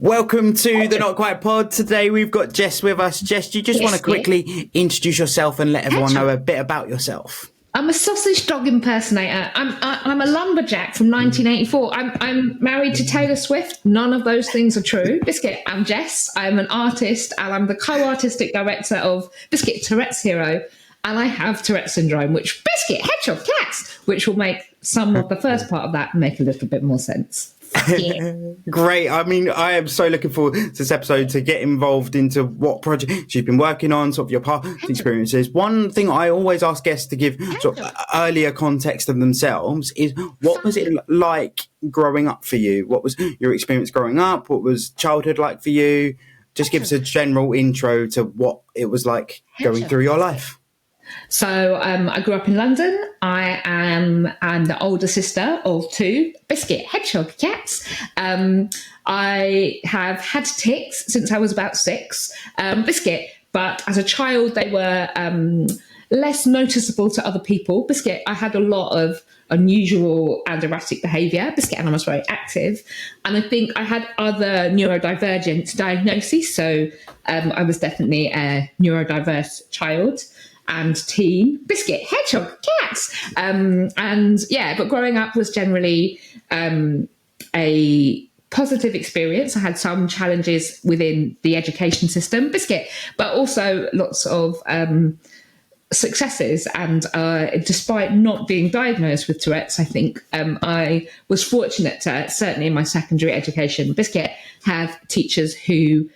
Welcome to the Not Quite Pod. Today we've got Jess with us. Jess, do you just want to quickly introduce yourself and let everyone know a bit about yourself? I'm a sausage dog impersonator. I'm a lumberjack from 1984. I'm married to Taylor Swift. None of those things are true. Biscuit, I'm Jess. I'm an artist and I'm the co-artistic director of Biscuit Tourettes Hero. And I have Tourette syndrome, which Biscuit, hedgehog, cats, which will make some of the first part of that make a little bit more sense. Yeah. Great. I mean, I am so looking forward to this episode to get involved into what projects you've been working on, sort of your past experiences. One thing I always ask guests to give sort of earlier context of themselves is, what was it like growing up for you? What was your experience growing up? What was childhood like for you? Just give us a general intro to what it was like going through your life. So I grew up in London. I'm the older sister of two Biscuit hedgehog cats. I have had tics since I was about 6, Biscuit, but as a child they were less noticeable to other people. Biscuit, I had a lot of unusual and erratic behaviour. Biscuit, and I was very active. And I think I had other neurodivergent diagnoses. So I was definitely a neurodiverse child and teen. Biscuit, hedgehog, cats. But growing up was generally a positive experience. I had some challenges within the education system, Biscuit, but also lots of successes. And despite not being diagnosed with Tourette's, I think I was fortunate to, certainly in my secondary education, Biscuit, have teachers who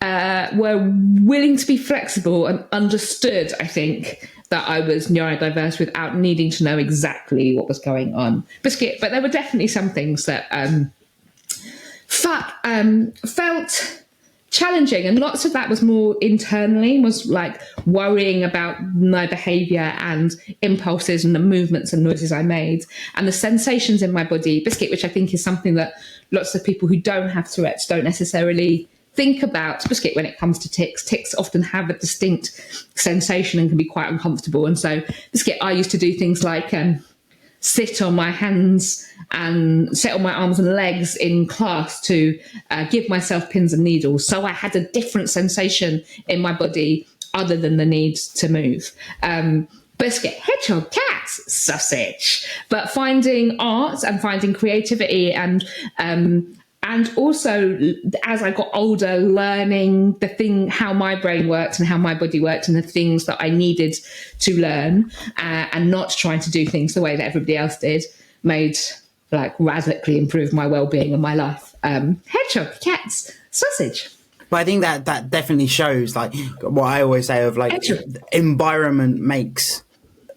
were willing to be flexible and understood, I think, that I was neurodiverse without needing to know exactly what was going on. Biscuit, but there were definitely some things that felt challenging, and lots of that was more internally, was like worrying about my behaviour and impulses and the movements and noises I made and the sensations in my body. Biscuit, which I think is something that lots of people who don't have Tourette's don't necessarily think about. Biscuit, when it comes to tics. Tics often have a distinct sensation and can be quite uncomfortable. And so, Biscuit, I used to do things like sit on my hands and sit on my arms and legs in class to give myself pins and needles. So I had a different sensation in my body other than the need to move. Biscuit, hedgehog, cats, sausage. But finding art and finding creativity and also, as I got older, learning how my brain worked and how my body worked and the things that I needed to learn, and not trying to do things the way that everybody else did, made radically improve my well-being and my life. Hedgehog, cats, sausage. But I think that definitely shows, like, what I always say of, like, environment makes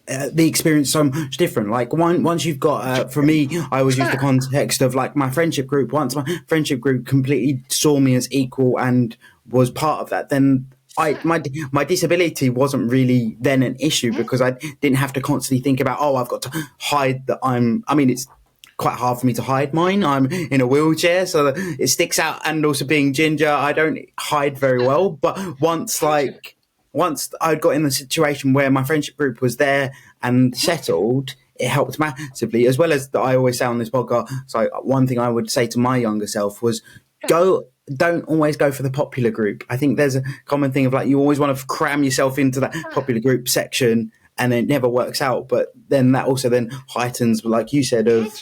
the experience so much different. Like, once you've got for me, I always use the context of, like, my friendship group. Once my friendship group completely saw me as equal and was part of that, then my disability wasn't really then an issue, because I didn't have to constantly think about, I've got to hide that it's quite hard for me to hide mine. I'm in a wheelchair, so it sticks out, and also being ginger, I don't hide very well. But once I got in the situation where my friendship group was there and settled, it helped massively. As well as I always say on this podcast, so one thing I would say to my younger self was, don't always go for the popular group. I think there's a common thing of, like, you always want to cram yourself into that popular group section, and it never works out. But then that also then heightens, like you said, of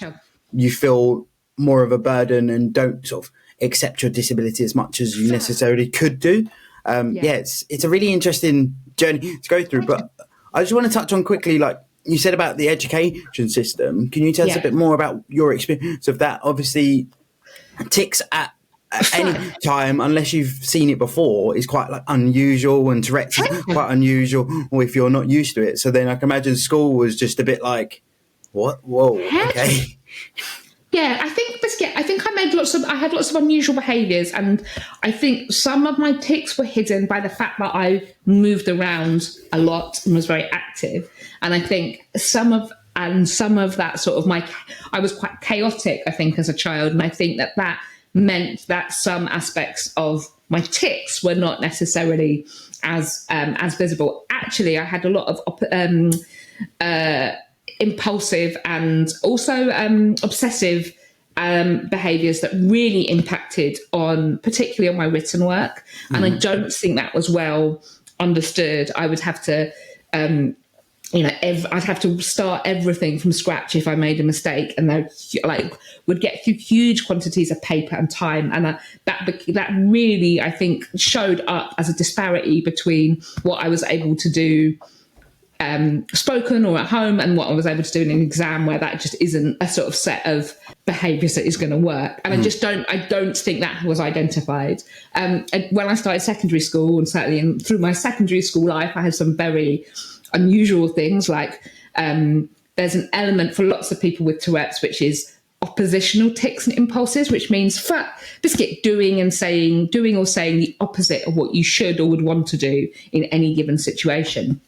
you feel more of a burden and don't sort of accept your disability as much as you necessarily could do. It's a really interesting journey to go through. But I just want to touch on quickly, like you said about the education system. Can you tell us a bit more about your experience of that? Obviously, tics at any time, unless you've seen it before, is quite, like, unusual, and Tourette's is quite unusual, or if you're not used to it. So then I can imagine school was just a bit like, what? Whoa, okay. Yeah, I think, Biscuit, I had lots of unusual behaviours, and I think some of my tics were hidden by the fact that I moved around a lot and was very active. And I think some of that sort of I was quite chaotic, I think, as a child, and I think that meant that some aspects of my tics were not necessarily as visible. Actually, I had a lot of impulsive and also obsessive behaviours that really impacted on, particularly on my written work. And I don't think that was well understood. I would have to, I'd have to start everything from scratch if I made a mistake, and I would get huge quantities of paper and time, and that really, I think, showed up as a disparity between what I was able to do spoken or at home and what I was able to do in an exam, where that just isn't a sort of set of behaviours that is going to work. And I don't think that was identified. And when I started secondary school, and certainly through my secondary school life, I had some very unusual things, like there's an element for lots of people with Tourette's, which is oppositional tics and impulses, which means Biscuit doing or saying the opposite of what you should or would want to do in any given situation.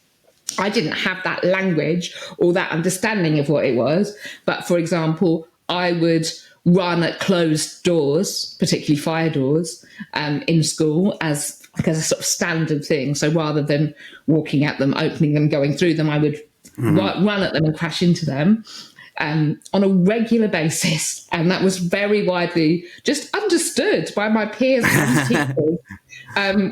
I didn't have that language or that understanding of what it was. But for example, I would run at closed doors, particularly fire doors, in school as a sort of standard thing. So rather than walking at them, opening them, going through them, I would run at them and crash into them on a regular basis. And that was very widely just understood by my peers and teachers.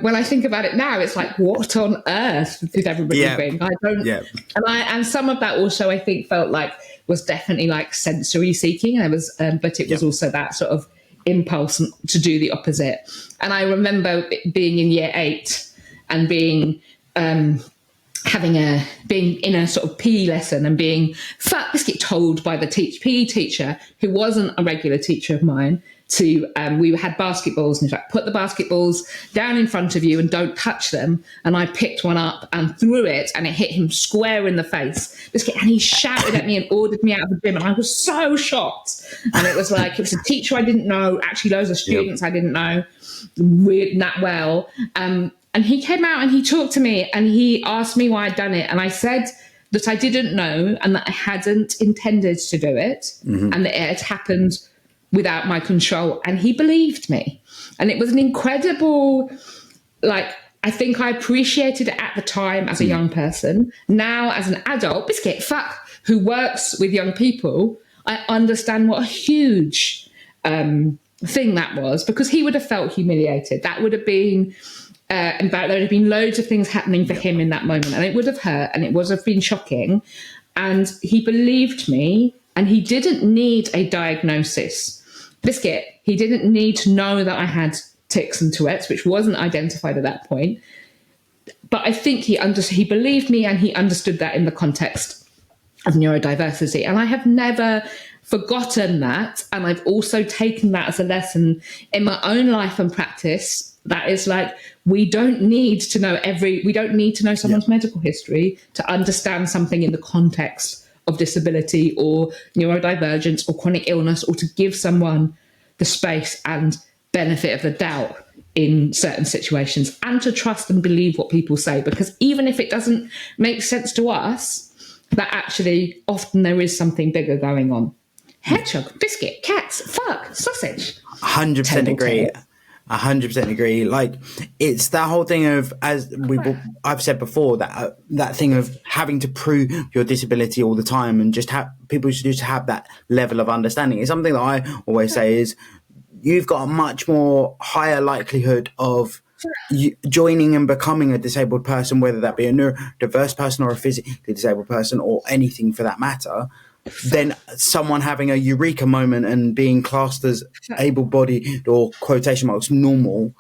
When I think about it now, it's like, what on earth did everybody think? I don't. Yeah. And some of that also, I think, felt like was definitely like sensory seeking. But it was also that sort of impulse to do the opposite. And I remember being in year 8 and being in a sort of PE lesson and being Biscuit told by the PE teacher, who wasn't a regular teacher of mine, to we had basketballs, and he's like, put the basketballs down in front of you and don't touch them. And I picked one up and threw it, and it hit him square in the face. Biscuit, and he shouted at me and ordered me out of the gym, and I was so shocked. And it was like, it was a teacher I didn't know, actually loads of students I didn't know that well. And he came out and he talked to me and he asked me why I'd done it. And I said that I didn't know and that I hadn't intended to do it, and that it had happened without my control. And he believed me. And it was an incredible, I think I appreciated it at the time as a young person. Now, as an adult, Biscuit, who works with young people, I understand what a huge thing that was, because he would have felt humiliated. That would have been... in fact, there would have been loads of things happening for him in that moment, and it would have hurt and it would have been shocking. And he believed me, and he didn't need a diagnosis. Biscuit, he didn't need to know that I had tics and Tourette's, which wasn't identified at that point. But I think he believed me, and he understood that in the context of neurodiversity. And I have never forgotten that. And I've also taken that as a lesson in my own life and practice. That is like, we don't need to know someone's medical history to understand something in the context of disability or neurodivergence or chronic illness, or to give someone the space and benefit of the doubt in certain situations, and to trust and believe what people say. Because even if it doesn't make sense to us, that actually often there is something bigger going on. Hedgehog, Biscuit, cats, sausage. 100% agree. 100% agree. Like, it's that whole thing of, I've said before, that thing of having to prove your disability all the time, and people should just have that level of understanding. It's something that I always say is, you've got a much more higher likelihood of joining and becoming a disabled person, whether that be a neurodiverse person or a physically disabled person or anything for that matter, than someone having a eureka moment and being classed as able-bodied or quotation marks normal.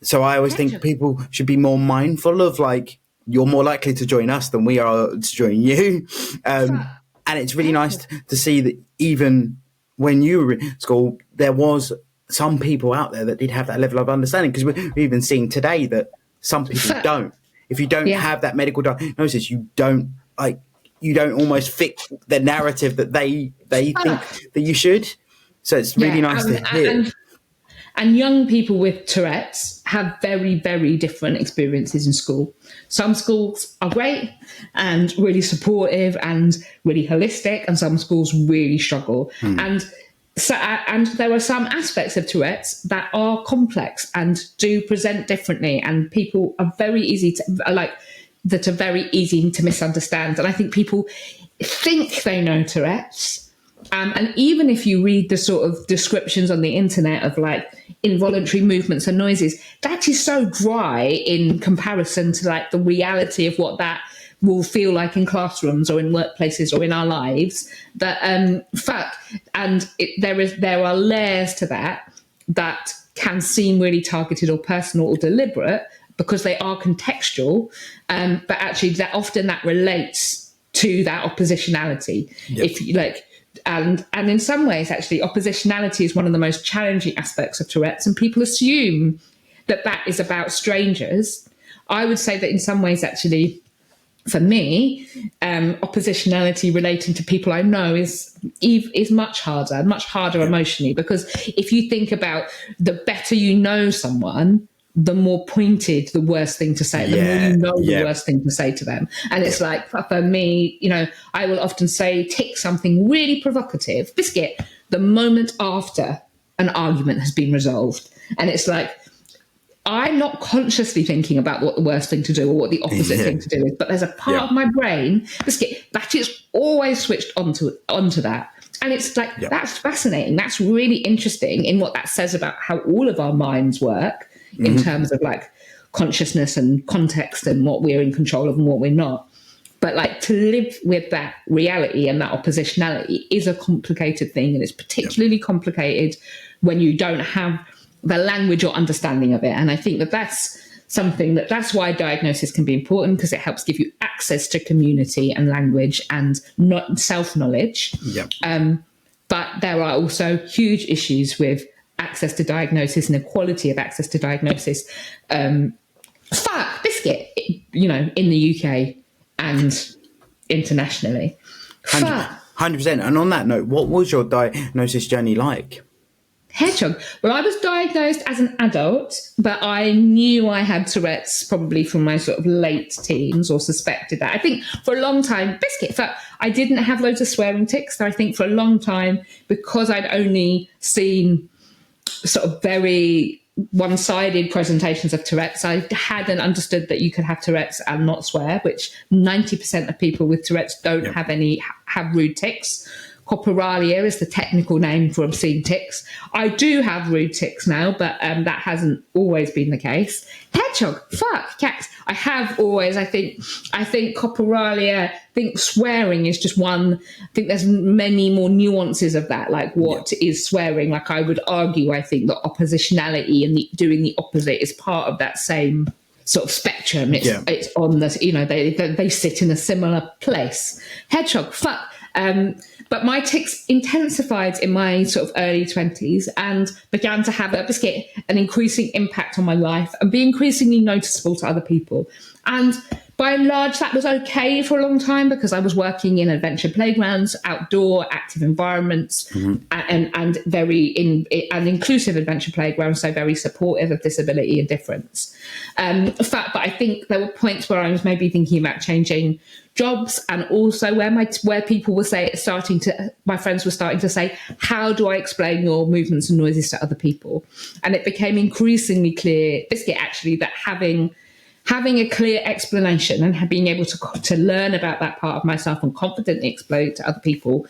So I always think people should be more mindful of, like, you're more likely to join us than we are to join you. And it's really nice to see that even when you were in school, there was some people out there that did have that level of understanding, because we've even seen today that some people don't. If you don't have that medical diagnosis, you don't almost fit the narrative that they think that you should. So it's really nice to hear. And young people with Tourette's have very, very different experiences in school. Some schools are great and really supportive and really holistic, and some schools really struggle. And there are some aspects of Tourette's that are complex and do present differently, and people are very easy to misunderstand. And I think people think they know Tourette's, And even if you read the sort of descriptions on the internet of like involuntary movements and noises, that is so dry in comparison to like the reality of what that will feel like in classrooms or in workplaces or in our lives. That there are layers to that can seem really targeted or personal or deliberate because they are contextual, but actually that often that relates to that oppositionality. Yep. If you like. And in some ways, actually, oppositionality is one of the most challenging aspects of Tourette's, and people assume that is about strangers. I would say that in some ways, actually, for me, oppositionality relating to people I know is much harder emotionally, because if you think about the better you know someone, the more pointed the worst thing to say, the more you know the worst thing to say to them. And it's like, for me, I will often say, tick something really provocative, Biscuit, the moment after an argument has been resolved. And it's like, I'm not consciously thinking about what the worst thing to do or what the opposite thing to do is, but there's a part of my brain, Biscuit, that is always switched onto that. And it's like, that's fascinating. That's really interesting in what that says about how all of our minds work. In terms of like consciousness and context and what we're in control of and what we're not. But like to live with that reality and that oppositionality is a complicated thing. And it's particularly complicated when you don't have the language or understanding of it. And I think that's something that's why diagnosis can be important, because it helps give you access to community and language and not self-knowledge. But there are also huge issues with access to diagnosis and equality of access to diagnosis. Biscuit, in the UK and internationally. 100%. And on that note, what was your diagnosis journey like? Hedgehog. Well, I was diagnosed as an adult, but I knew I had Tourette's probably from my sort of late teens, or suspected that. I think for a long time, Biscuit, I didn't have loads of swearing tics. So I think for a long time, because I'd only seen sort of very one-sided presentations of Tourette's, I hadn't understood that you could have Tourette's and not swear, which 90% of people with Tourette's don't have rude tics. Copralia is the technical name for obscene tics. I do have rude tics now, but that hasn't always been the case. Hedgehog, cats. I have always, I think copralia, I think swearing is just one. I think there's many more nuances of that, like what is swearing. Like I would argue, I think that oppositionality and doing the opposite is part of that same sort of spectrum. It's on the, they sit in a similar place. Hedgehog, but my tics intensified in my sort of early 20s and began to have an increasing impact on my life and be increasingly noticeable to other people. And by and large, that was okay for a long time because I was working in adventure playgrounds, outdoor, active environments, and very and inclusive adventure playgrounds, so very supportive of disability and difference. But I think there were points where I was maybe thinking about changing jobs, and also where people were my friends were starting to say, how do I explain your movements and noises to other people? And it became increasingly clear, Biscuit, actually, that having a clear explanation and being able to learn about that part of myself and confidently explain it to other people,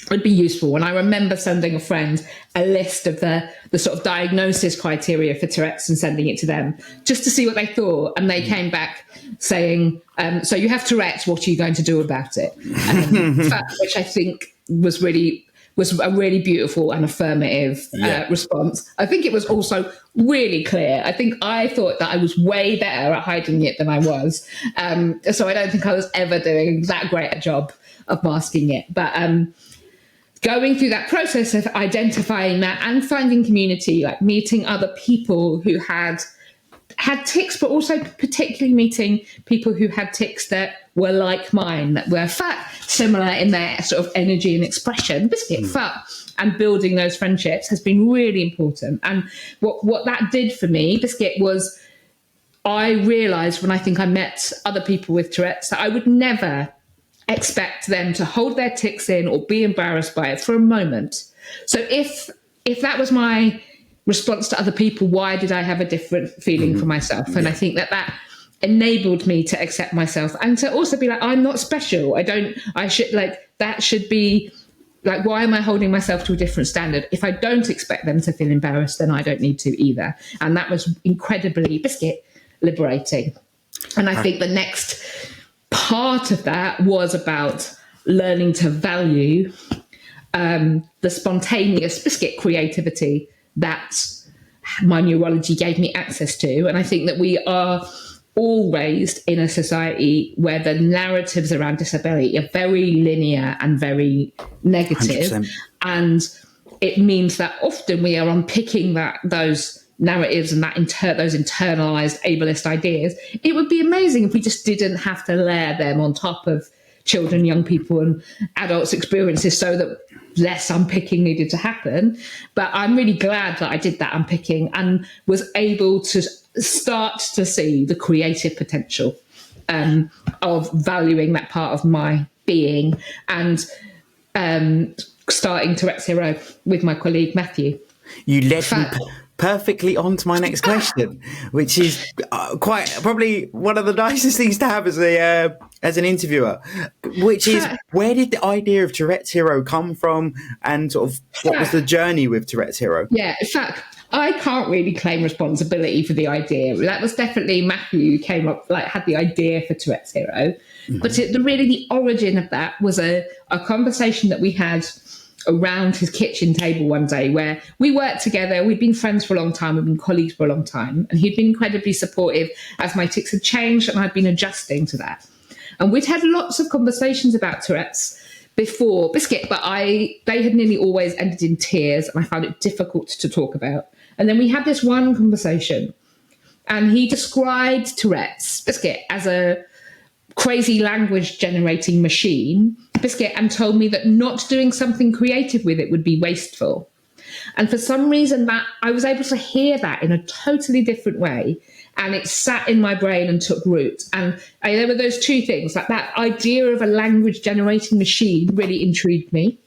would be useful. And I remember sending a friend a list of the sort of diagnosis criteria for Tourette's and sending it to them just to see what they thought. And they came back saying, so you have Tourette's, what are you going to do about it? Which I think was a really beautiful and affirmative response. I think it was also really clear. I thought that I was way better at hiding it than I was. So I don't think I was ever doing that great a job of masking it. But going through that process of identifying that and finding community, like meeting other people who had tics, but also particularly meeting people who had tics that were like mine, that were similar in their sort of energy and expression, and building those friendships has been really important. And what that did for me, Biscuit, was I realised when I met other people with Tourette's that I would never expect them to hold their tics in or be embarrassed by it for a moment. So if that was my response to other people, why did I have a different feeling for myself? And I think that enabled me to accept myself and to also be like, I'm not special. That should be like, why am I holding myself to a different standard? If I don't expect them to feel embarrassed, then I don't need to either. And that was incredibly liberating. And I think the next part of that was about learning to value the spontaneous creativity that my neurology gave me access to. And I think that we are all raised in a society where the narratives around disability are very linear and very negative. 100%. And it means that often we are unpicking those narratives and those internalized ableist ideas. It would be amazing if we just didn't have to layer them on top of children, young people and adults' experiences so that less unpicking needed to happen. But I'm really glad that I did that unpicking and was able to start to see the creative potential of valuing that part of my being, and starting Tourettes Hero with my colleague Matthew. You led me perfectly on to my next question, which is quite probably one of the nicest things to have as an interviewer, which is, where did the idea of Tourette's Hero come from, and sort of what was the journey with Tourette's Hero? Yeah, in fact, I can't really claim responsibility for the idea. That was definitely Matthew who came up, had the idea for Tourette's Hero. Mm-hmm. But the origin of that was a conversation that we had around his kitchen table one day, where we worked together. We'd been friends for a long time. We'd been colleagues for a long time. And he'd been incredibly supportive as my tics had changed and I'd been adjusting to that. And we'd had lots of conversations about Tourette's before Biscuit, but they had nearly always ended in tears and I found it difficult to talk about. And then we had this one conversation and he described Tourette's, Biscuit, as a crazy language generating machine, Biscuit, and told me that not doing something creative with it would be wasteful. And for some reason that I was able to hear that in a totally different way, and it sat in my brain and took root. And there were those two things, like that idea of a language generating machine really intrigued me.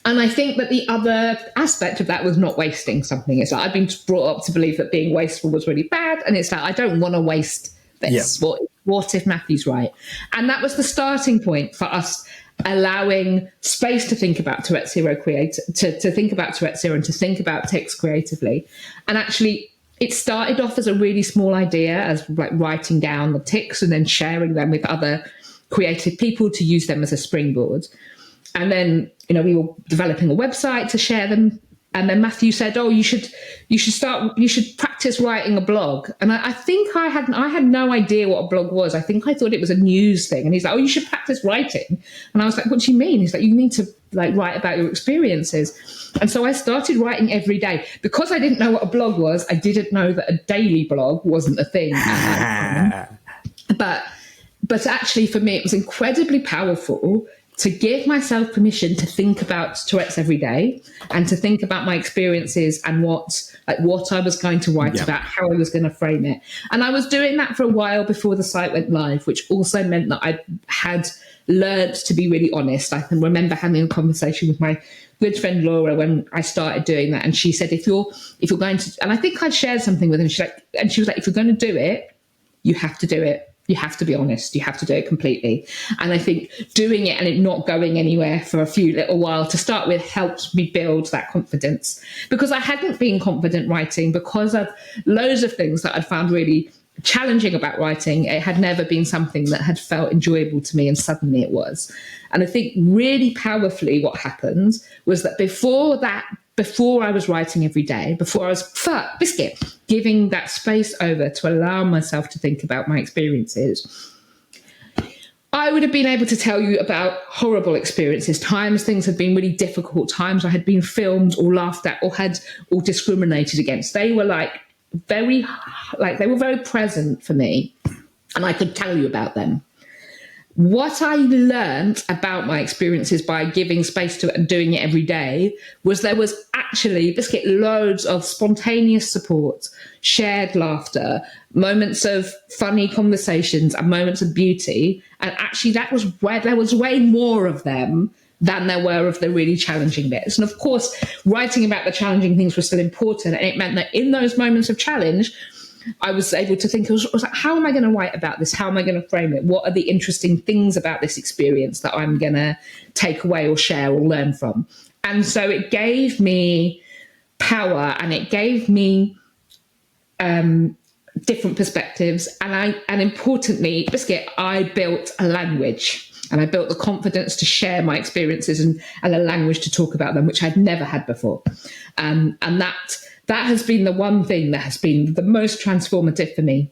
And I think that the other aspect of that was not wasting something. It's like I've been brought up to believe that being wasteful was really bad, and it's like I don't want to waste this. Yeah. What if Matthew's right? And that was the starting point for us allowing space to think about Tourette's Hero to think about Tourette's Hero and to think about tics creatively. And actually, it started off as a really small idea, as like writing down the tics and then sharing them with other creative people to use them as a springboard. And then, we were developing a website to share them. And then Matthew said, "Oh, you should practice writing a blog." And I think I had no idea what a blog was. I think I thought it was a news thing. And he's like, "Oh, you should practice writing." And I was like, "What do you mean?" He's like, "You need to write about your experiences." And so I started writing every day. Because I didn't know what a blog was, I didn't know that a daily blog wasn't a thing at that time. But actually, for me, it was incredibly powerful to give myself permission to think about Tourette's every day and to think about my experiences and what I was going to write about, how I was going to frame it. And I was doing that for a while before the site went live, which also meant that I had learned to be really honest. I can remember having a conversation with my good friend Laura when I started doing that. And she said, if you're going to, and I think I'd shared something with her, and she was like, if you're going to do it, you have to do it. You have to be honest. You have to do it completely. And I think doing it and it not going anywhere for a few little while to start with helped me build that confidence, because I hadn't been confident writing because of loads of things that I'd found really challenging about writing. It had never been something that had felt enjoyable to me, and suddenly it was. And I think really powerfully what happened was that before I was writing every day, before I was Biscuit, giving that space over to allow myself to think about my experiences, I would have been able to tell you about horrible experiences, times things had been really difficult, times I had been filmed or laughed at or discriminated against. They were very present for me, and I could tell you about them. What I learned about my experiences by giving space to it and doing it every day was there was actually, Biscuit, loads of spontaneous support, shared laughter, moments of funny conversations and moments of beauty. And actually that was where there was way more of them than there were of the really challenging bits. And of course, writing about the challenging things was still important. And it meant that in those moments of challenge, I was able to think, I was like, how am I going to write about this? How am I going to frame it? What are the interesting things about this experience that I'm going to take away or share or learn from? And so it gave me power, and it gave me different perspectives. And importantly, Biscuit, I built a language. And I built the confidence to share my experiences and a language to talk about them, which I'd never had before. And that has been the one thing that has been the most transformative for me,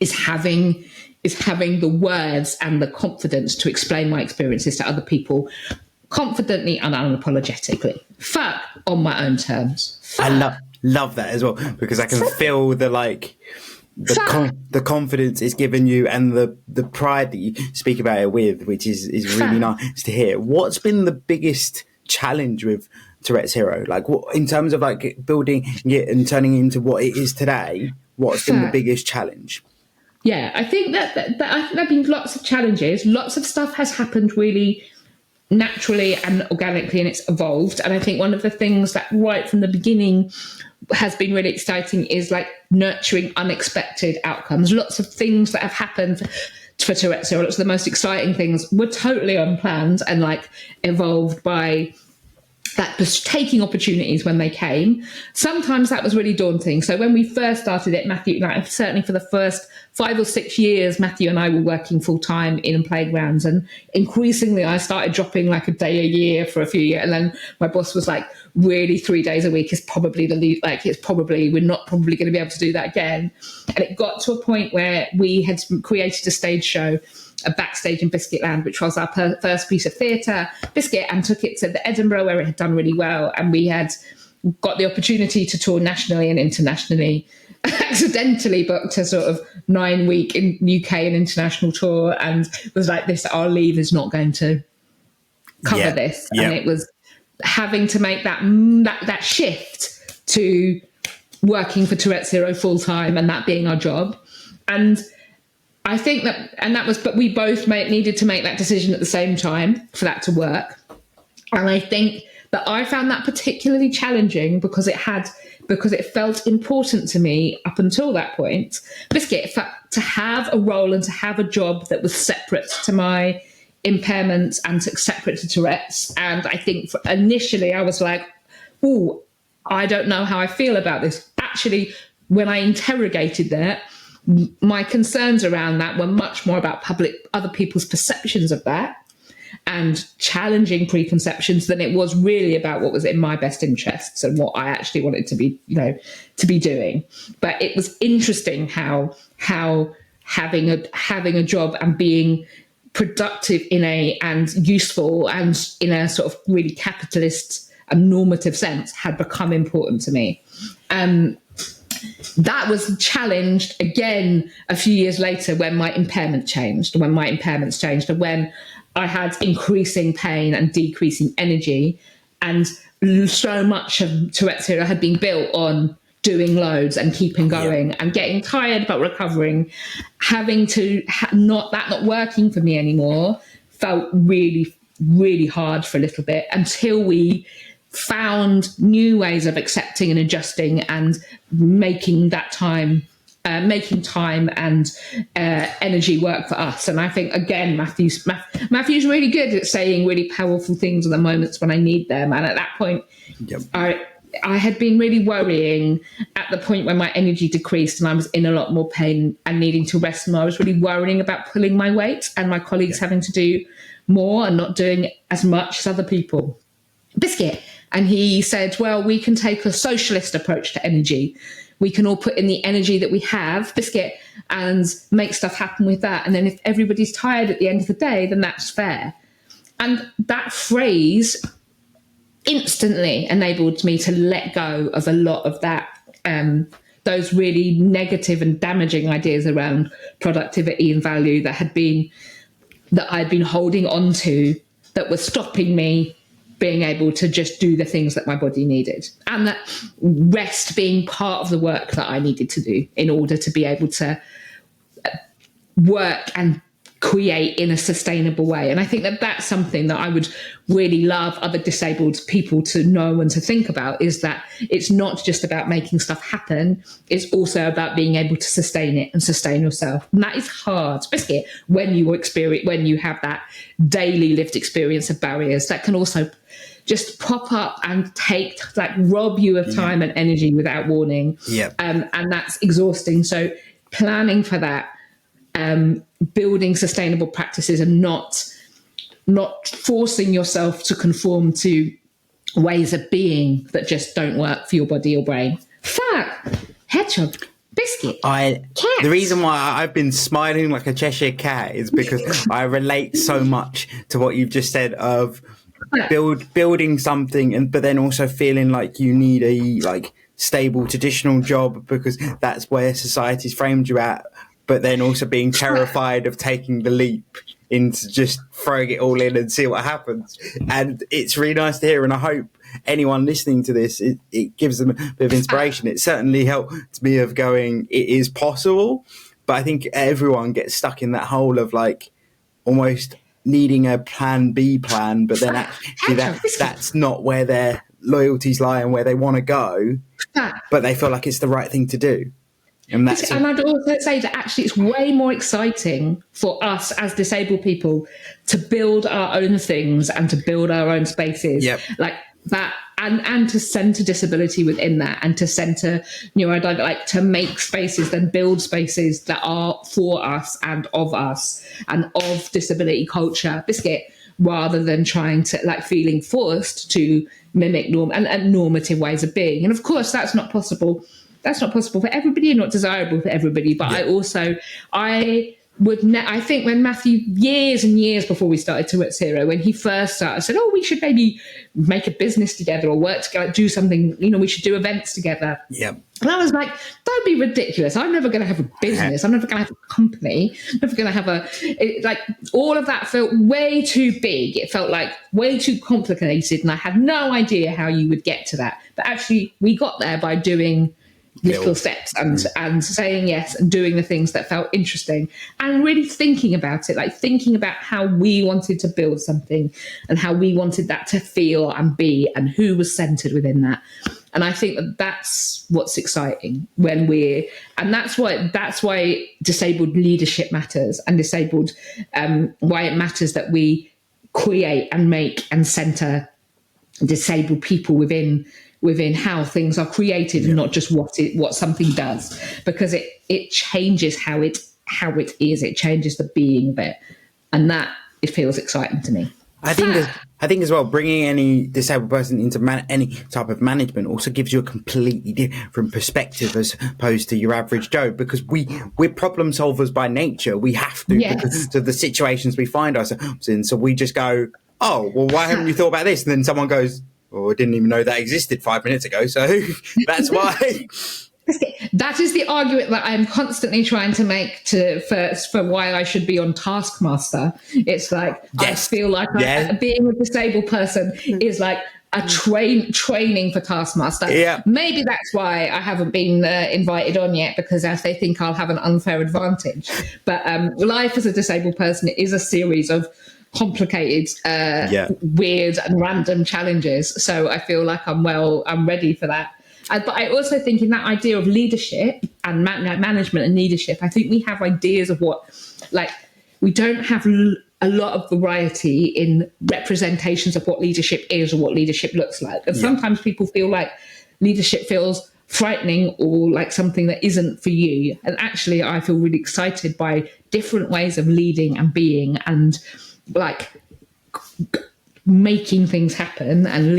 is having the words and the confidence to explain my experiences to other people confidently and unapologetically. Fuck, on my own terms. Fuck. I love that as well, because I can feel the confidence it's given you, and the pride that you speak about it with, which is really nice to hear. What's been the biggest challenge with Tourette's Hero? Like, what, in terms of like building it and turning it into what it is today, what's been the biggest challenge? Yeah, I think that I think there have been lots of challenges. Lots of stuff has happened really naturally and organically, and it's evolved. And I think one of the things that right from the beginning has been really exciting is like nurturing unexpected outcomes. Lots of things that have happened for Tourette's Hero, lots of the most exciting things were totally unplanned and like evolved by that, just taking opportunities when they came. Sometimes that was really daunting. So when we first started it, Matthew, like, certainly for the first 5 or 6 years, Matthew and I were working full time in playgrounds, and increasingly I started dropping like a day a year for a few years. And then my boss was like, really 3 days a week is probably we're not probably going to be able to do that again. And it got to a point where we had created a stage show, a Backstage in Biscuitland, which was our first piece of theatre, Biscuit, and took it to the Edinburgh, where it had done really well. And we had got the opportunity to tour nationally and internationally. Accidentally booked a sort of 9-week in UK and international tour, and was like, this, our leave is not going to cover this. And it was having to make that shift to working for Tourette's Hero full time, and that being our job. And I think but we both needed to make that decision at the same time for that to work. And I think that I found that particularly challenging because it felt important to me up until that point, Biscuit, to have a role and to have a job that was separate to my impairments and separate to Tourette's. And I think initially I was like, oh, I don't know how I feel about this. Actually, when I interrogated that, my concerns around that were much more about other people's perceptions of that and challenging preconceptions than it was really about what was in my best interests and what I actually wanted to be doing. But it was interesting how having a job and being productive and useful and in a sort of really capitalist and normative sense had become important to me. That was challenged again a few years later when my impairments changed, and when I had increasing pain and decreasing energy, and so much of Tourette's Hero had been built on doing loads and keeping going and getting tired but recovering. Having to not working for me anymore felt really, really hard for a little bit, until we found new ways of accepting and adjusting and making time and energy work for us. And I think, again, Matthew's really good at saying really powerful things at the moments when I need them. And at that point, I had been really worrying at the point when my energy decreased and I was in a lot more pain and needing to rest more. I was really worrying about pulling my weight and my colleagues having to do more and not doing as much as other people. Biscuit. And he said, well, we can take a socialist approach to energy. We can all put in the energy that we have, Biscuit, and make stuff happen with that. And then if everybody's tired at the end of the day, then that's fair. And that phrase instantly enabled me to let go of a lot of that, those really negative and damaging ideas around productivity and value that I'd been holding on to, that was stopping me being able to just do the things that my body needed, and that rest being part of the work that I needed to do in order to be able to work and create in a sustainable way. And I think that that's something that I would really love other disabled people to know and to think about, is that it's not just about making stuff happen, it's also about being able to sustain it and sustain yourself. And that is hard, especially when you have that daily lived experience of barriers that can also just pop up and rob you of time and energy without warning. And that's exhausting. So planning for that, building sustainable practices, and not forcing yourself to conform to ways of being that just don't work for your body or brain. Fuck, hedgehog, biscuit. The reason why I've been smiling like a Cheshire cat is because I relate so much to what you've just said of building something, but then also feeling like you need a stable traditional job because that's where society's framed you at, but then also being terrified of taking the leap into just throwing it all in and see what happens. And it's really nice to hear, and I hope anyone listening to this, it gives them a bit of inspiration. It certainly helped me of going, it is possible. But I think everyone gets stuck in that hole of almost needing a plan B plan, but then actually that's not where their loyalties lie and where they want to go, but they feel like it's the right thing to do. And I'd also say that actually it's way more exciting for us as disabled people to build our own things and to build our own spaces like that, and to center disability within that, and to center to make spaces, then build spaces that are for us and of disability culture, biscuit, rather than trying to feeling forced to mimic and normative ways of being. And of course that's not possible for everybody and not desirable for everybody. But I think when Matthew, years and years before we started Tourettes Hero, when he first started, said, we should maybe make a business together or work together, do something, we should do events together. Yeah. And I was like, don't be ridiculous. I'm never going to have a business. I'm never going to have a company. I'm never going to have all of that felt way too big. It felt like way too complicated. And I had no idea how you would get to that. But actually we got there by doing little steps and saying yes and doing the things that felt interesting and really thinking about it, thinking about how we wanted to build something and how we wanted that to feel and be and who was centered within that. And I think that's what's exciting and that's why disabled leadership matters, and why it matters that we create and make and center disabled people within how things are created and not just what something does, because it changes how it is. It changes the being of it, and that it feels exciting to me. I think as well, bringing any disabled person into any type of management also gives you a completely different perspective as opposed to your average Joe, because we're problem solvers by nature. We have to, because of the situations we find ourselves in. So we just go, oh, well, why haven't you thought about this? And then someone goes, oh, I didn't even know that existed 5 minutes ago. So that's why. That is the argument that I'm constantly trying to make for why I should be on Taskmaster. It's I feel like being a disabled person is like a training for Taskmaster. Yeah. Maybe that's why I haven't been invited on yet, because they think I'll have an unfair advantage. But life as a disabled person is a series of complicated, weird and random challenges. So I feel like I'm ready for that. But I also think in that idea of leadership and management and leadership, I think we have ideas of what, we don't have a lot of variety in representations of what leadership is or what leadership looks like. And sometimes people feel like leadership feels frightening or like something that isn't for you. And actually, I feel really excited by different ways of leading and being and making things happen, and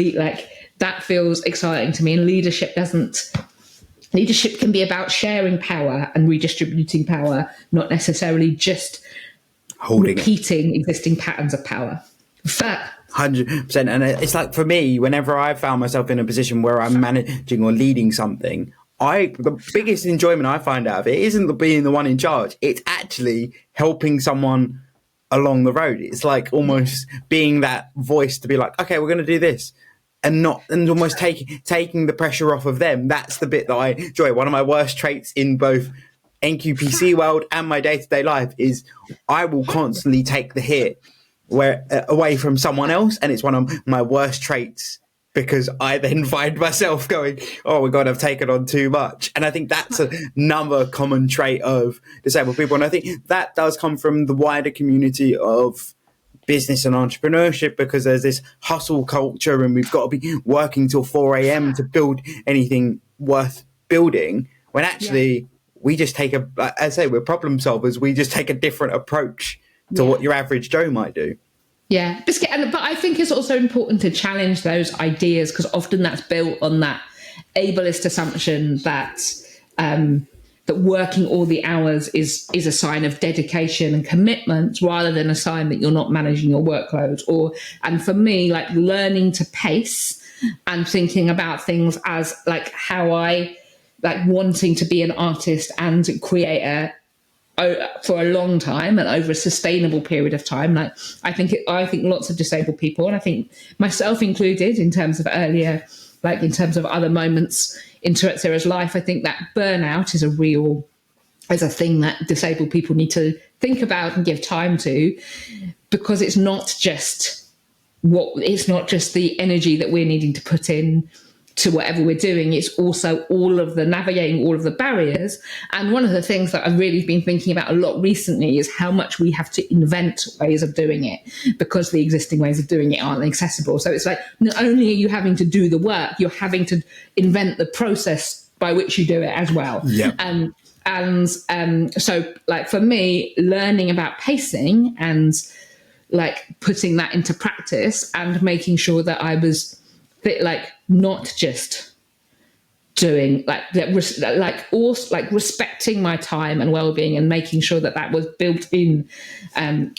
that feels exciting to me. And leadership can be about sharing power and redistributing power, not necessarily just repeating existing patterns of power. 100%. And it's for me, whenever I found myself in a position where I'm managing or leading something, the biggest enjoyment I find out of it isn't being the one in charge. It's actually helping someone along the road. It's almost being that voice to be okay, we're going to do this, and almost taking the pressure off of them. That's the bit that I enjoy. One of my worst traits in both NQPC world and my day-to-day life is I will constantly take the hit away from someone else, and it's one of my worst traits, because I then find myself going, oh my God, I've taken on too much. And I think that's another common trait of disabled people. And I think that does come from the wider community of business and entrepreneurship, because there's this hustle culture and we've got to be working till 4 a.m. to build anything worth building, when actually we just take we're problem solvers. We just take a different approach to what your average Joe might do. Yeah, but I think it's also important to challenge those ideas, because often that's built on that ableist assumption that that working all the hours is a sign of dedication and commitment, rather than a sign that you're not managing your workload. And for me, like learning to pace and thinking about things as like how I like wanting to be an artist and creator for a long time and over a sustainable period of time. Like I think lots of disabled people, and I think myself included, in terms of earlier, like in terms of other moments in Tourette's Hero's life, I think that burnout is a thing that disabled people need to think about and give time to, because it's not just the energy that we're needing to put in to whatever we're doing. It's also navigating all of the barriers. And one of the things that I've really been thinking about a lot recently is how much we have to invent ways of doing it, because the existing ways of doing it aren't accessible. So it's like, not only are you having to do the work, you're having to invent the process by which you do it as well. Yeah. So like for me, learning about pacing and like putting that into practice and making sure that I was like not just doing respecting my time and well-being, and making sure that was built in.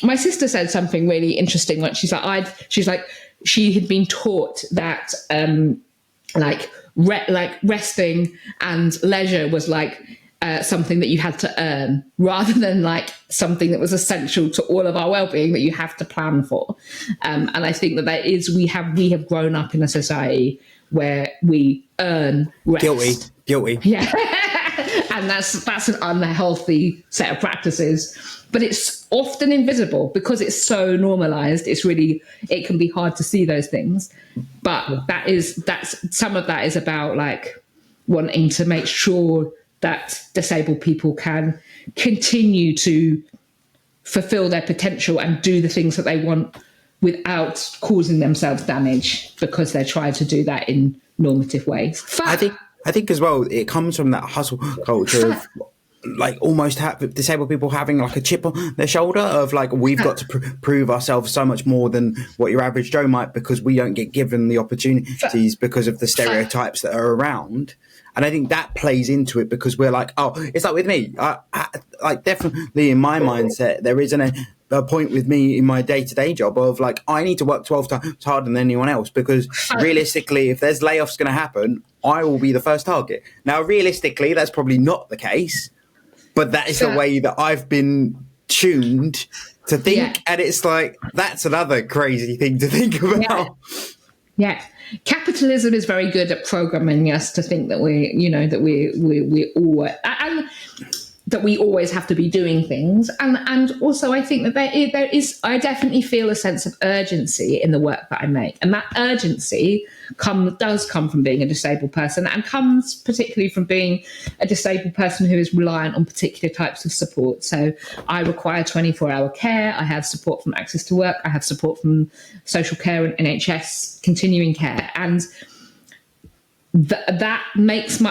My sister said something really interesting when she had been taught that resting and leisure was like something that you had to earn, rather than like something that was essential to all of our well-being that you have to plan for. And I think that we have grown up in a society where we earn rest. Guilty. Yeah. And that's an unhealthy set of practices, but it's often invisible because it's so normalized. It can be hard to see those things, but some of that is about like wanting to make sure that disabled people can continue to fulfill their potential and do the things that they want without causing themselves damage, because they're trying to do that in normative ways. I think as well, it comes from that hustle culture of like almost disabled people having like a chip on their shoulder of like, we've got to prove ourselves so much more than what your average Joe might, because we don't get given the opportunities because of the stereotypes that are around. And I think that plays into it, because we're like, oh, it's like with me. Like definitely in my mindset, there isn't a point with me in my day-to-day job of like, I need to work 12 times harder than anyone else, because realistically, if there's layoffs going to happen, I will be the first target. Now, realistically, that's probably not the case, but that is the way that I've been tuned to think. Yeah. And it's like, that's another crazy thing to think about. Yeah. Capitalism is very good at programming us to think that we always have to be doing things, and also I think that there is. I definitely feel a sense of urgency in the work that I make, and that urgency does come from being a disabled person, and comes particularly from being a disabled person who is reliant on particular types of support. So I require 24-hour care. I have support from Access to Work. I have support from social care and NHS continuing care, and that makes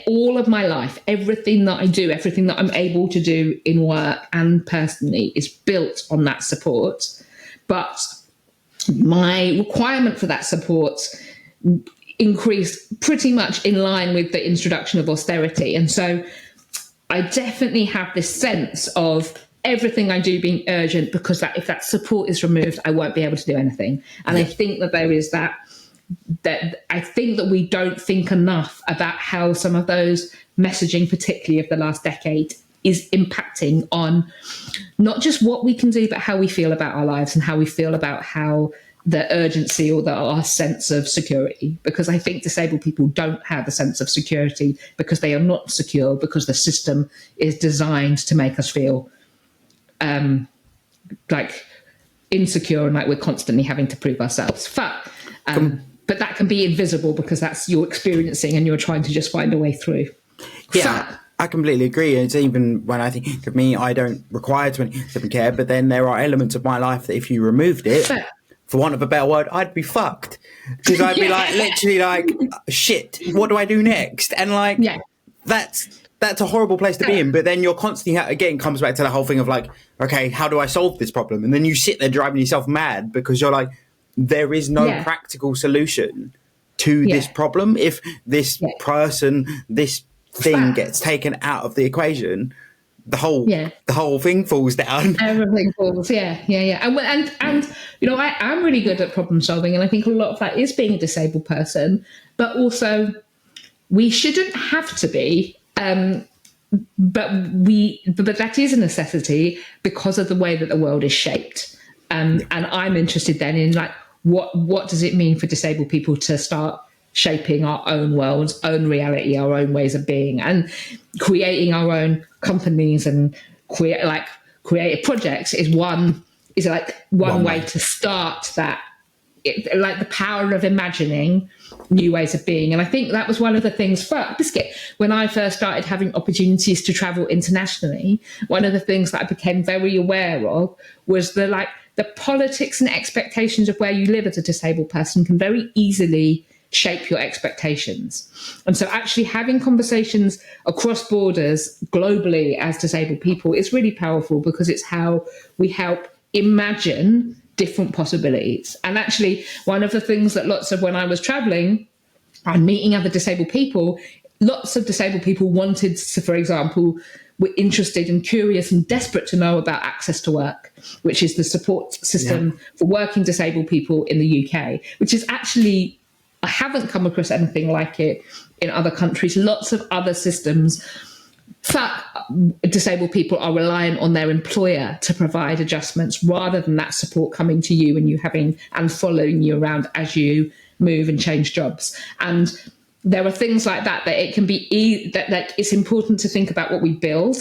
all of my life, everything that I do, everything that I'm able to do in work and personally, is built on that support. But my requirement for that support increased pretty much in line with the introduction of austerity. And so I definitely have this sense of everything I do being urgent, because if that support is removed, I won't be able to do anything. And I think that there is that I think that we don't think enough about how some of those messaging, particularly of the last decade, is impacting on not just what we can do, but how we feel about our lives and how we feel about how the urgency or our sense of security, because I think disabled people don't have a sense of security because they are not secure, because the system is designed to make us feel like insecure and like we're constantly having to prove ourselves. But that can be invisible because that's you're experiencing and you're trying to just find a way through. Yeah, I completely agree. It's even when I think of me, I don't require 27 care, but then there are elements of my life that if you removed it, for want of a better word, I'd be fucked. Because I'd be like, literally like, shit, what do I do next? And like, that's a horrible place to be in. But then you're constantly, again, comes back to the whole thing of like, okay, how do I solve this problem? And then you sit there driving yourself mad because you're like, there is no practical solution to this problem. If this person, this thing gets taken out of the equation, the whole thing falls down. Everything falls, And you know, I'm really good at problem solving, and I think a lot of that is being a disabled person. But also, we shouldn't have to be, but that is a necessity because of the way that the world is shaped. And I'm interested then in like what does it mean for disabled people to start shaping our own worlds, own reality, our own ways of being, and creating our own companies and creative projects is one way to start that. Like the power of imagining new ways of being. And I think that was one of the things for Biscuit. When I first started having opportunities to travel internationally, one of the things that I became very aware of was the politics and expectations of where you live as a disabled person can very easily shape your expectations. And so actually having conversations across borders globally as disabled people is really powerful because it's how we help imagine different possibilities. And actually one of the things that when I was traveling and meeting other disabled people, lots of disabled people wanted to, for example, were interested and curious and desperate to know about access to work, which is the support system for working disabled people in the UK, which is actually, I haven't come across anything like it in other countries. Lots of other systems, disabled people are reliant on their employer to provide adjustments rather than that support coming to you and you having and following you around as you move and change jobs. And there are things like that it can be that it's important to think about what we build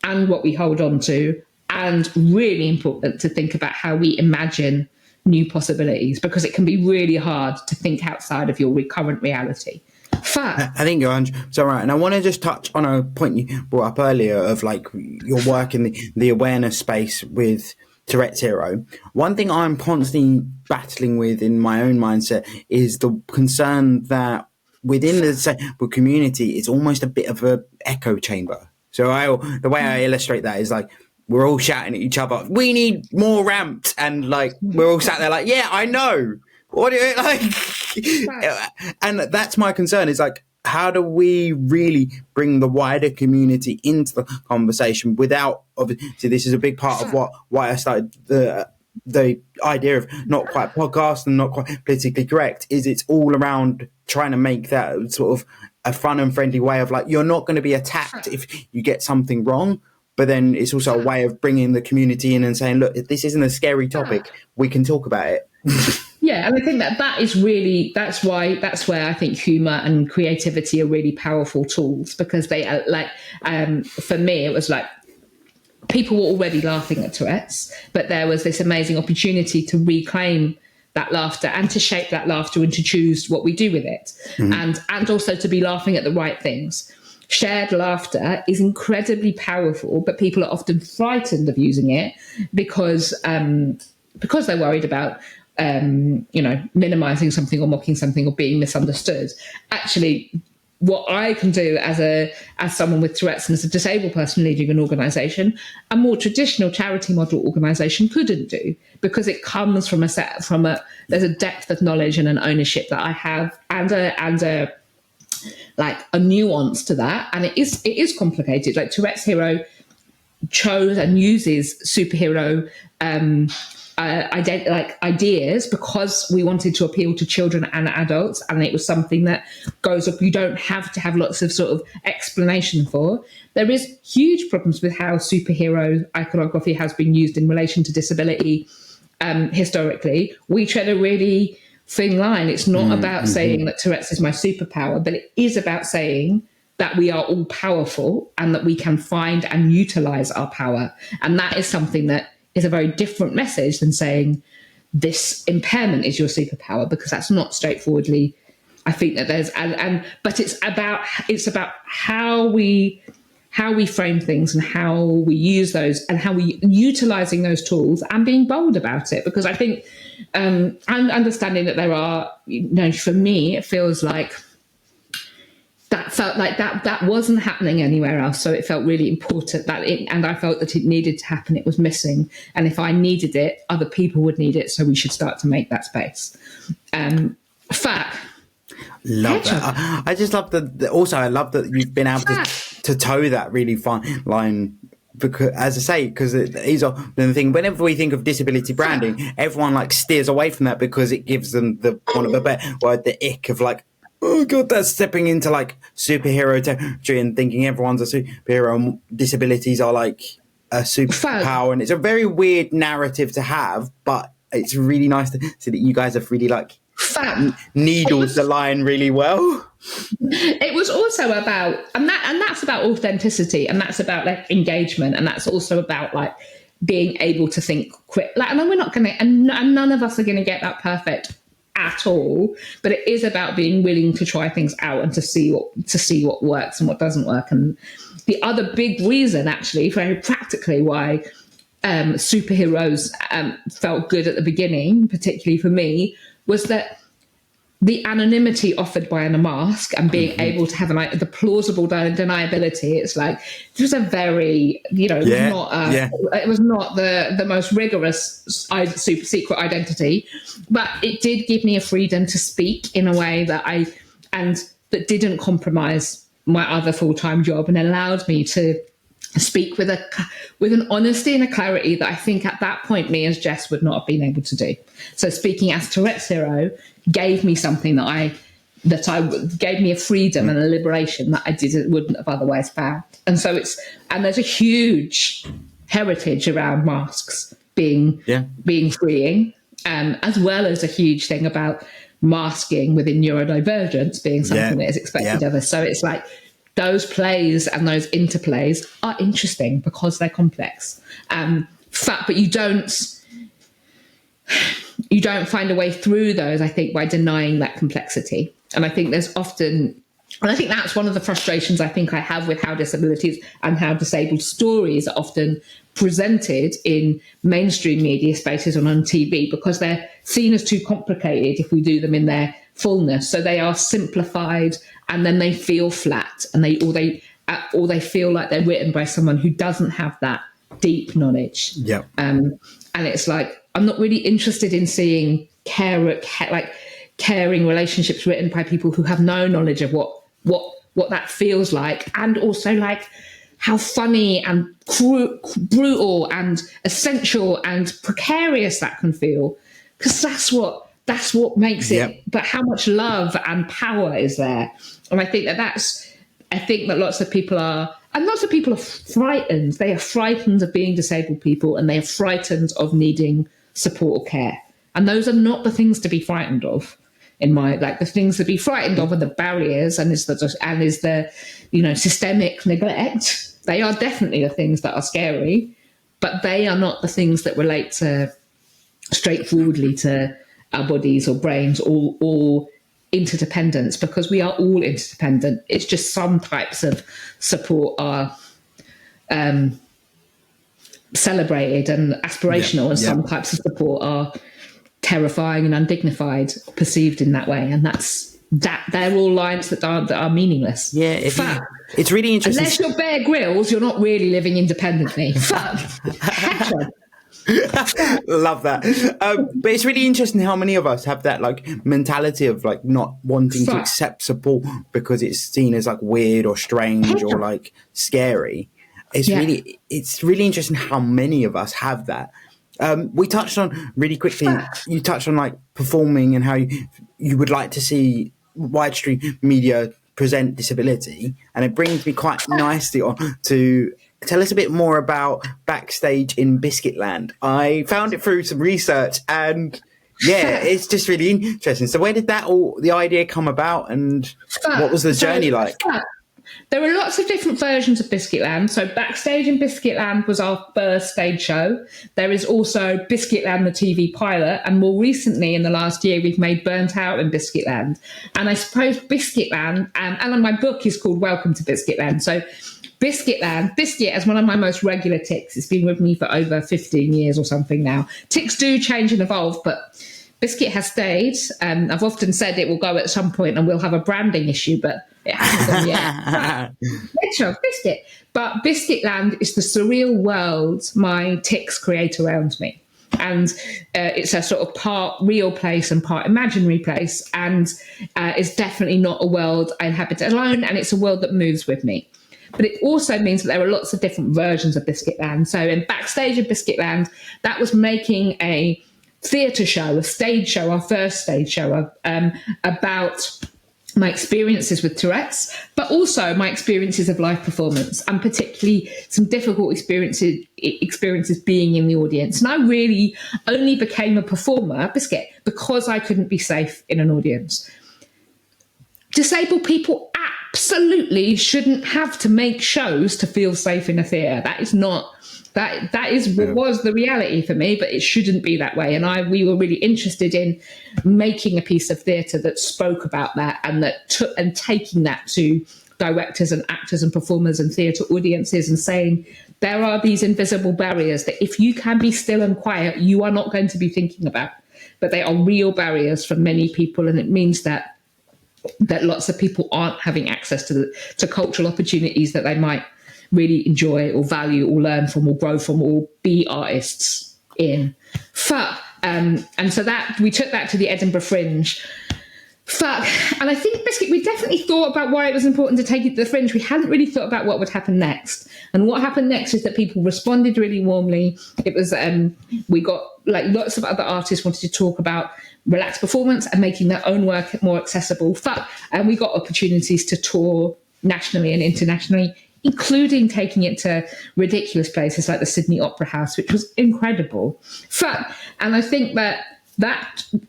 and what we hold on to, and really important to think about how we imagine new possibilities, because it can be really hard to think outside of your current reality. I think you're 100% right. And I want to just touch on a point you brought up earlier of like your work in the awareness space with Tourettes Hero. One thing I'm constantly battling with in my own mindset is the concern that within the disabled community, it's almost a bit of an echo chamber. So the way I illustrate that is like, we're all shouting at each other, we need more ramps. And like, we're all sat there like, yeah, I know. What do you like? And that's my concern is like, how do we really bring the wider community into the conversation without, obviously, this is a big part of why I started the idea of not quite podcast and not quite politically correct, is it's all around trying to make that sort of a fun and friendly way of like, you're not going to be attacked if you get something wrong. But then it's also a way of bringing the community in and saying, look, if this isn't a scary topic, we can talk about it. Yeah, and I think that is really, that's where I think humour and creativity are really powerful tools, because they are like, for me, it was like people were already laughing at Tourette's, but there was this amazing opportunity to reclaim that laughter and to shape that laughter and to choose what we do with it, and also to be laughing at the right things. Shared laughter is incredibly powerful, but people are often frightened of using it because they're worried about minimizing something or mocking something or being misunderstood. Actually, what I can do as someone with Tourette's and as a disabled person leading an organisation, a more traditional charity model organisation couldn't do, because it comes from there's a depth of knowledge and an ownership that I have, and a nuance to that, and it is complicated. Like Tourette's Hero chose and uses superhero ideas because we wanted to appeal to children and adults, and it was something that goes up. You don't have to have lots of sort of explanation for. There is huge problems with how superhero iconography has been used in relation to disability, historically, we tread a really thin line. It's not about saying that Tourette's is my superpower, but it is about saying that we are all powerful and that we can find and utilize our power. And that is something that is a very different message than saying this impairment is your superpower, because that's not straightforwardly. I think that there's, but it's about how we frame things and how we use those and how we utilizing those tools and being bold about it. Because I think, and understanding that there are, for me, it feels like that felt like that wasn't happening anywhere else. So it felt really important and I felt that it needed to happen. It was missing. And if I needed it, other people would need it. So we should start to make that space. Love that. I just love also I love that you've been able to toe that really fine line, because, as I say, because these are the thing. Whenever we think of disability branding, everyone like steers away from that because it gives them the one of a better word, the ick of like, oh god, that's stepping into like superhero territory and thinking everyone's a superhero and disabilities are like a superpower, and it's a very weird narrative to have, but it's really nice to see that you guys have really like needles the line really well. It was also about, and that's about authenticity, and that's about like engagement, and that's also about like being able to think quick. Like, and we're not going to, and none of us are going to get that perfect at all, but it is about being willing to try things out and to see what works and what doesn't work. And the other big reason, actually, very practically, why superheroes felt good at the beginning, particularly for me, was that the anonymity offered by a mask and being able to have the plausible deniability. It's like, it was a very, it was not the most rigorous super secret identity, but it did give me a freedom to speak in a way that that didn't compromise my other full-time job, and allowed me to speak with an honesty and a clarity that I think at that point me as Jess would not have been able to do. So speaking as Tourette's Hero gave me something that gave me a freedom and a liberation that I wouldn't have otherwise found. And so there's a huge heritage around masks being freeing, as well as a huge thing about masking within neurodivergence being something that is expected of us. So it's like, those plays and those interplays are interesting because they're complex. But you don't find a way through those, I think, by denying that complexity. And I think there's often, and I think that's one of the frustrations I think I have with how disabilities and how disabled stories are often presented in mainstream media spaces and on TV, because they're seen as too complicated if we do them in their fullness. So they are simplified, and then they feel flat, and they feel like they're written by someone who doesn't have that deep knowledge. And it's like, I'm not really interested in seeing caring relationships written by people who have no knowledge of what that feels like, and also like how funny and brutal and essential and precarious that can feel, because that's what makes it. But how much love and power is there? And I think that lots of people are frightened. They are frightened of being disabled people, and they are frightened of needing support or care. And those are not the things to be frightened of. The things to be frightened of are the barriers and is the systemic neglect. They are definitely the things that are scary, but they are not the things that relate straightforwardly to our bodies or brains or interdependence, because we are all interdependent. It's just some types of support are celebrated and aspirational, and some types of support are terrifying and undignified, perceived in that way. And they're all lines that are meaningless. It's really interesting. Unless you're Bear Grylls, you're not really living independently. Love that. But it's really interesting how many of us have that like mentality of like not wanting to accept support because it's seen as like weird or strange or like scary. It's really interesting how many of us have that. We touched on really quickly, you touched on like performing and how you would like to see widestream media present disability, and it brings me quite nicely on to tell us a bit more about Backstage in Biscuitland. I found it through some research, and yeah, it's just really interesting. So where did the idea come about, and what was the journey like? There are lots of different versions of Biscuitland. So Backstage in Biscuitland was our first stage show. There is also Biscuitland, the TV pilot. And more recently, in the last year, we've made Burnout in Biscuitland. And I suppose Biscuitland, and my book is called Welcome to Biscuitland. So Biscuitland, Biscuit as one of my most regular tics. It's been with me for over 15 years or something now. Tics do change and evolve, but Biscuit has stayed. I've often said it will go at some point and we'll have a branding issue, but it hasn't gone yet. Biscuit. But Biscuitland is the surreal world my tics create around me. And it's a sort of part real place and part imaginary place. And it's definitely not a world I inhabit alone. And it's a world that moves with me. But it also means that there are lots of different versions of Biscuitland. So in Backstage of Biscuitland, that was making a theatre show, a stage show, our first stage show about my experiences with Tourette's, but also my experiences of live performance, and particularly some difficult experiences being in the audience. And I really only became a performer, Biscuit, because I couldn't be safe in an audience. Disabled people absolutely shouldn't have to make shows to feel safe in a theatre. That is not... That is what was the reality for me, but it shouldn't be that way. And we were really interested in making a piece of theatre that spoke about that, and taking that to directors and actors and performers and theatre audiences, and saying there are these invisible barriers that if you can be still and quiet, you are not going to be thinking about. But they are real barriers for many people, and it means that lots of people aren't having access to cultural opportunities that they might really enjoy or value or learn from or grow from or be artists in. And so that we took that to the Edinburgh Fringe. And I think, Biscuit, we definitely thought about why it was important to take it to the Fringe. We hadn't really thought about what would happen next. And what happened next is that people responded really warmly. It was, we got lots of other artists wanted to talk about relaxed performance and making their own work more accessible. And we got opportunities to tour nationally and internationally, including taking it to ridiculous places like the Sydney Opera House, which was incredible. And I think that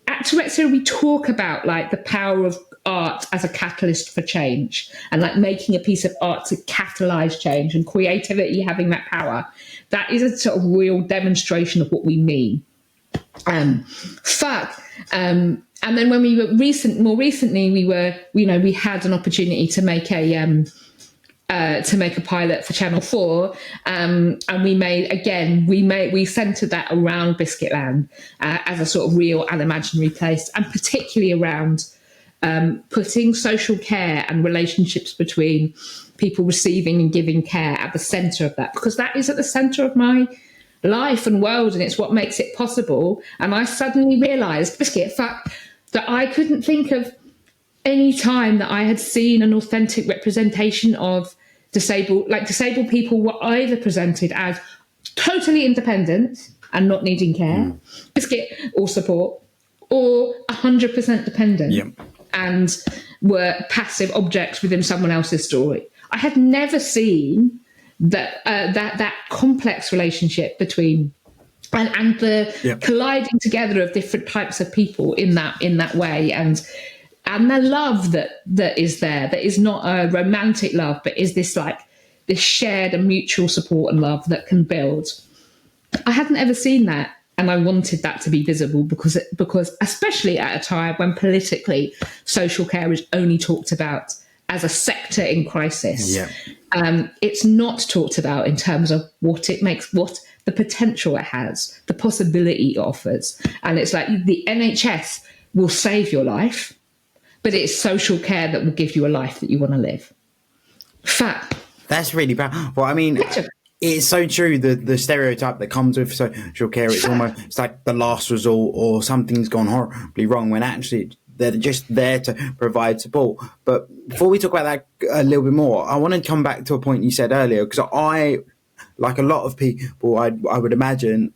at Tourette's Hero, we talk about the power of art as a catalyst for change, and making a piece of art to catalyze change, and creativity having that power. That is a sort of real demonstration of what we mean. And then when we were more recently, we had an opportunity to make a pilot for Channel 4, and we centred that around Biscuitland as a sort of real and imaginary place, and particularly around putting social care and relationships between people receiving and giving care at the centre of that, because that is at the centre of my life and world, and it's what makes it possible. And I suddenly realised, Biscuit, that I couldn't think of any time that I had seen an authentic representation of disabled people were either presented as totally independent and not needing care, Biscuit, or support, or 100% dependent and were passive objects within someone else's story. I had never seen that complex relationship between and the colliding together of different types of people in that way, and the love that is there, that is not a romantic love, but is this shared and mutual support and love that can build. I hadn't ever seen that, and I wanted that to be visible because especially at a time when politically social care is only talked about as a sector in crisis. It's not talked about in terms of what it makes, what the potential it has, the possibility it offers. And it's the NHS will save your life, but it's social care that will give you a life that you want to live. That's really bad. Well, I mean, it's so true. The stereotype that comes with social care, it's like the last resort, or something's gone horribly wrong, when actually they're just there to provide support. But before we talk about that a little bit more, I want to come back to a point you said earlier, because I, like a lot of people, I would imagine,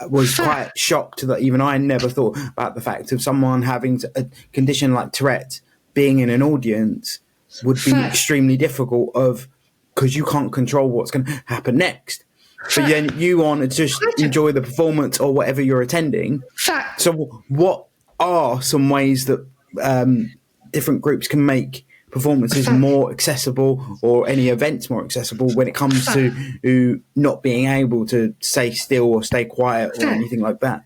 was quite shocked that even I never thought about the fact of someone having a condition like Tourette being in an audience would be extremely difficult of because you can't control what's going to happen next. So then you want to just enjoy the performance or whatever you're attending. So what are some ways that different groups can make performances more accessible, or any events more accessible, when it comes to not being able to stay still or stay quiet or anything like that?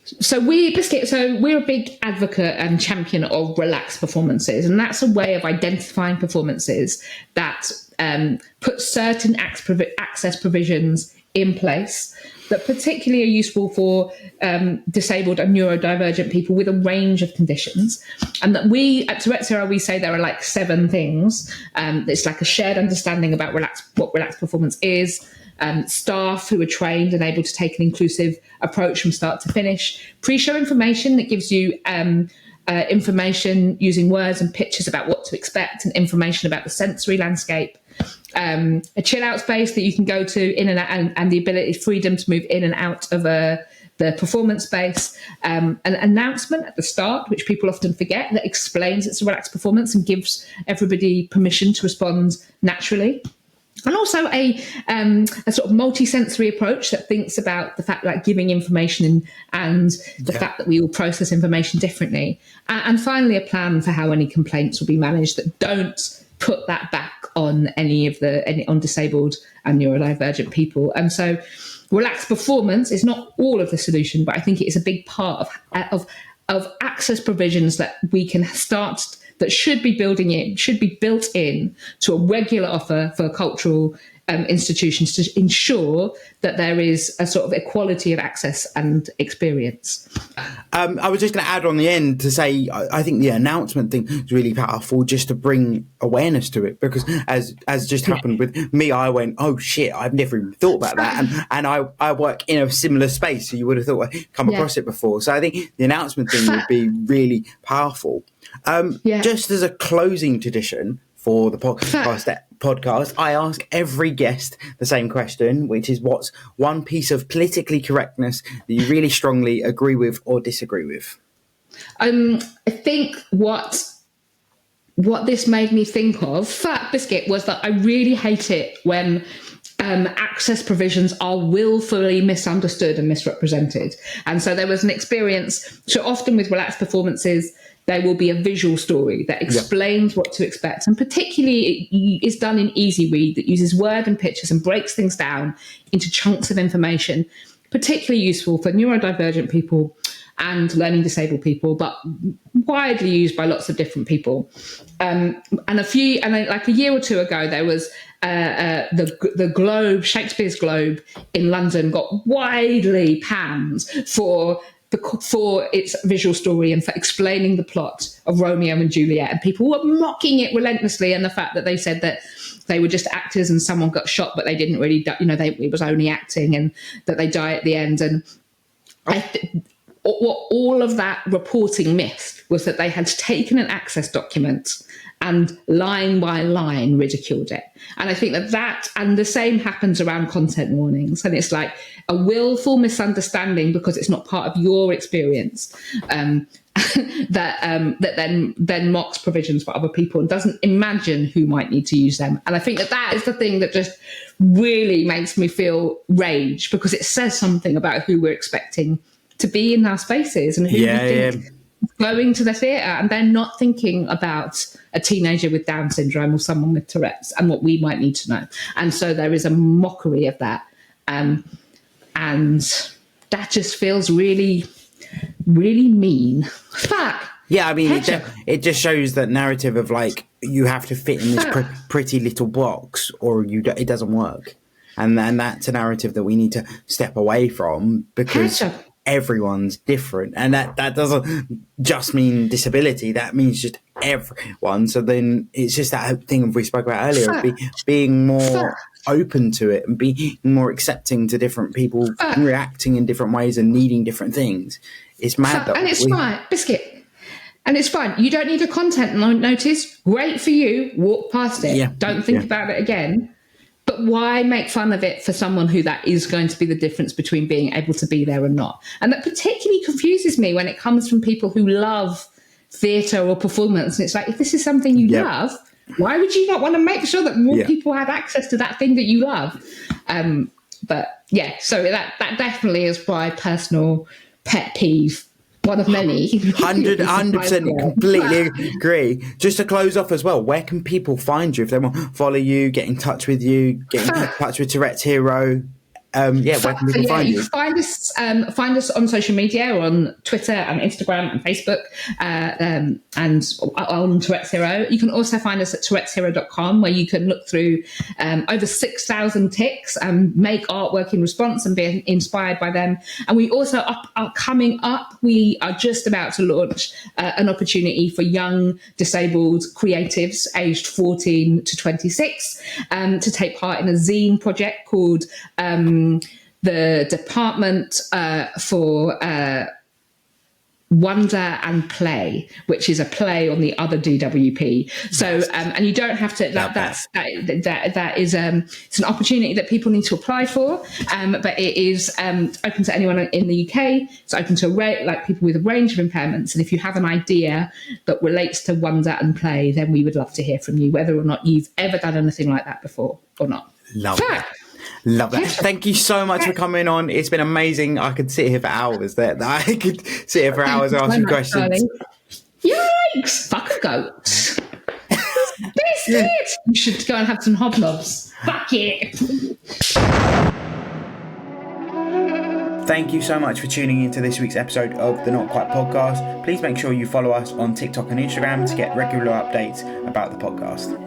So we're a big advocate and champion of relaxed performances, and that's a way of identifying performances that put certain access provisions in place that particularly are useful for disabled and neurodivergent people with a range of conditions. And that we at Tourettes Hero, we say there are like 7 things. It's like a shared understanding about what relaxed performance is. Staff who are trained and able to take an inclusive approach from start to finish. Pre-show information that gives you information using words and pictures about what to expect, and information about the sensory landscape. A chill out space that you can go to in and out, and the ability, freedom to move in and out of the performance space. An announcement at the start, which people often forget, that explains it's a relaxed performance and gives everybody permission to respond naturally. And also a sort of multi-sensory approach that thinks about the fact that giving information and the fact that we all process information differently. And finally, a plan for how any complaints will be managed that don't put that back on on disabled and neurodivergent people. And so relaxed performance is not all of the solution, but I think it is a big part of access provisions that we can start, that should be built in to a regular offer for cultural institutions to ensure that there is a sort of equality of access and experience. I was just going to add on the end to say, I think the announcement thing is really powerful, just to bring awareness to it, because as just happened with me, I went, oh shit, I've never even thought about that. And I work in a similar space, so you would have thought I'd come across it before. So I think the announcement thing would be really powerful. Just as a closing tradition for the podcast, I ask every guest the same question, which is, what's one piece of politically correctness that you really strongly agree with or disagree with? I think what this made me think of, Biscuit, was that I really hate it when access provisions are willfully misunderstood and misrepresented. And so there was an experience, so often with relaxed performances, there will be a visual story that explains what to expect. And particularly it is done in easy read, that uses word and pictures and breaks things down into chunks of information, particularly useful for neurodivergent people and learning disabled people, but widely used by lots of different people. And like a year or two ago, there was the Globe, Shakespeare's Globe in London, got widely panned for its visual story and for explaining the plot of Romeo and Juliet, and people were mocking it relentlessly, and the fact that they said that they were just actors and someone got shot, but they didn't really, it was only acting, and that they die at the end. And what all of that reporting missed was that they had taken an access document and line by line ridiculed it. And I think that and the same happens around content warnings. And it's like a willful misunderstanding because it's not part of your experience, that then mocks provisions for other people and doesn't imagine who might need to use them. And I think that is the thing that just really makes me feel rage, because it says something about who we're expecting to be in our spaces and who we think going to the theatre, and they're not thinking about a teenager with Down syndrome or someone with Tourette's and what we might need to know. And so there is a mockery of that. And that just feels really, really mean. Fuck. Yeah, I mean, it just shows that narrative of like, you have to fit in this pretty little box or it doesn't work. And that's a narrative that we need to step away from, because everyone's different, and that doesn't just mean disability, that means just everyone. So then it's just that thing we spoke about earlier of being more open to it and being more accepting to different people reacting in different ways and needing different things. It's mad. And it's fine, Biscuit, and it's fine. You don't need a content notice. Great for you, walk past it. Don't think about it again. But why make fun of it for someone who that is going to be the difference between being able to be there and not? And that particularly confuses me when it comes from people who love theatre or performance. And it's like, if this is something you love, Why would you not want to make sure that more people had access to that thing that you love? But yeah, so that definitely is my personal pet peeve. One of many. 100% completely agree. Just to close off as well, where can people find you if they want to follow you, get in touch with you, get in touch with Tourette's Hero? Where can people find you? Find us on social media, or on Twitter and Instagram and Facebook, and on Tourette's Hero. You can also find us at touretteshero.com, where you can look through over 6,000 tics and make artwork in response and be inspired by them. And we also are coming up. We are just about to launch an opportunity for young disabled creatives aged 14 to 26 to take part in a zine project called the Department for Wonder and Play, which is a play on the other DWP. So, and you don't have to. That is it's an opportunity that people need to apply for. But it is open to anyone in the UK. It's open to people with a range of impairments. And if you have an idea that relates to wonder and play, then we would love to hear from you, whether or not you've ever done anything like that before or not. Love that. Thank you so much for coming on. It's been amazing. I could sit here for hours. I could sit here for hours and ask you questions. Darling. Yikes! Fuck a goat. Biscuit! You should go and have some hobnobs. Fuck it. Thank you so much for tuning into this week's episode of the Not Quite Podcast. Please make sure you follow us on TikTok and Instagram to get regular updates about the podcast.